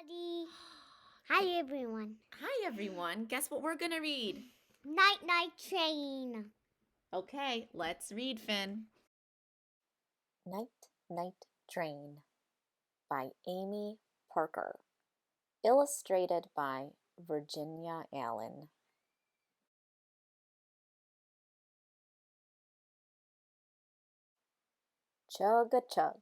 everybody. Hi, everyone. Hi, everyone. Guess what we're going to read? Night Night Train. Okay, let's read, Finn. Night Night Train by Amy Parker. Illustrated by Virginia Allen. Chug-a-chug,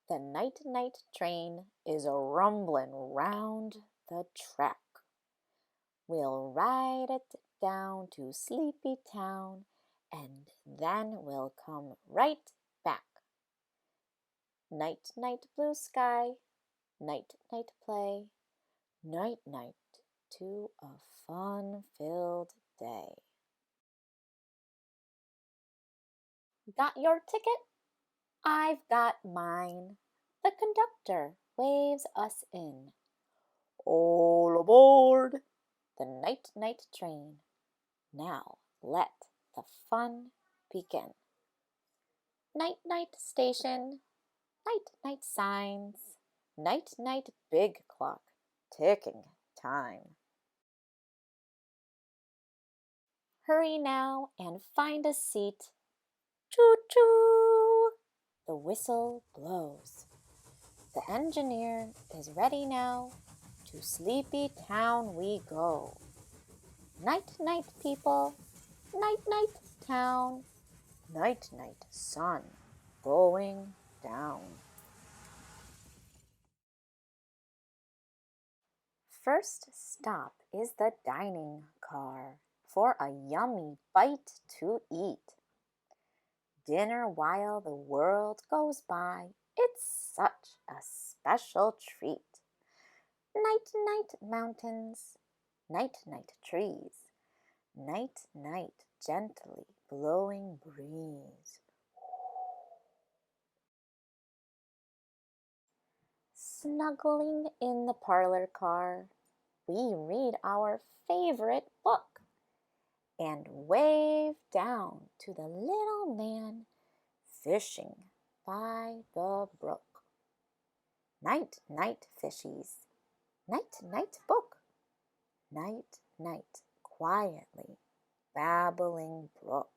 the night-night train is a-rumblin' round the track. We'll ride it down to Sleepytown, and then we'll come right back. Night-night blue sky, night-night play, night-night to a fun-filled day. Got your ticket? I've got mine. The conductor waves us in. All aboard the night-night train. Now let the fun begin. Night-night station, night-night signs, night-night big clock, ticking time. Hurry now and find a seat. Choo-choo! The whistle blows. The engineer is ready now. To Sleepytown we go. Night-night people, night-night town, night-night sun going down. First stop is the dining car for a yummy bite to eat. Dinner while the world goes by, it's such a special treat. Night-night mountains, night-night trees, night-night gently blowing breeze. Snuggling in the parlor car, we read our favorite book and wave down to the little man fishing by the brook. Night-night fishies, night-night book, night-night quietly babbling brook.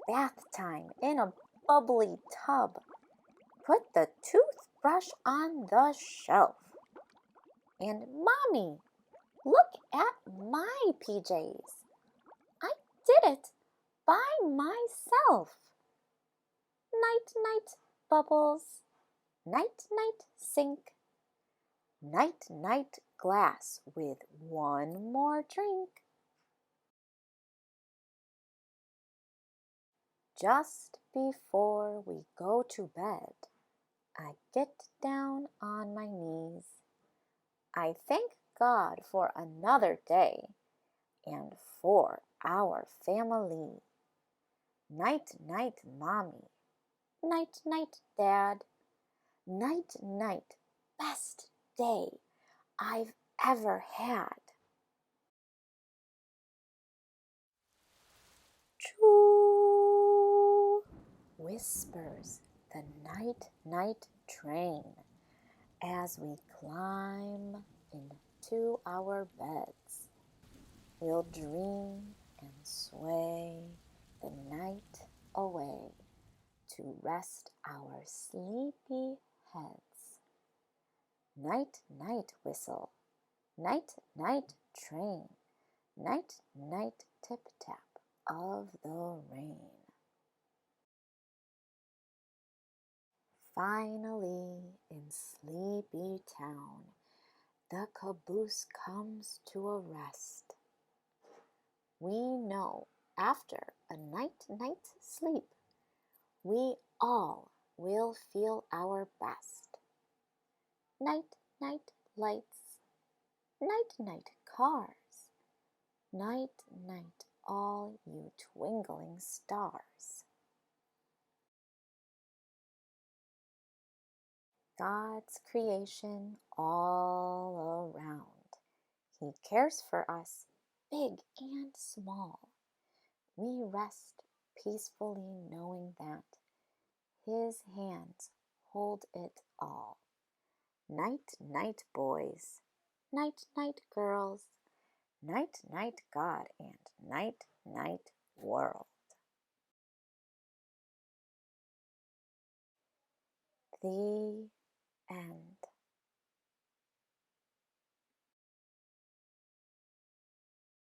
Bath time in a bubbly tub. Put the toothbrush on the shelf. And Mommy, look at my PJs. I did it by myself. Night-night bubbles, night-night sink, night-night glass with one more drink. Just before we go to bed, I get down on my knees. I thank God for another day and for our family. Night-night, Mommy. Night-night, Dad. Night-night, best day I've ever had. Choo! Whispers the night-night train as we climb into our beds. We'll dream and sway the night away to rest our sleepy heads. Night-night whistle, night-night train, night-night tip-tap of the rain. Finally, in Sleepytown, the caboose comes to a rest. We know after a night-night sleep, we all will feel our best. Night-night lights, night-night cars, night-night all you twinkling stars. God's creation all around. He cares for us, big and small. We rest peacefully knowing that His hands hold it all. Night, night, boys. Night, night, girls. Night, night, God, and night, night, world. The end.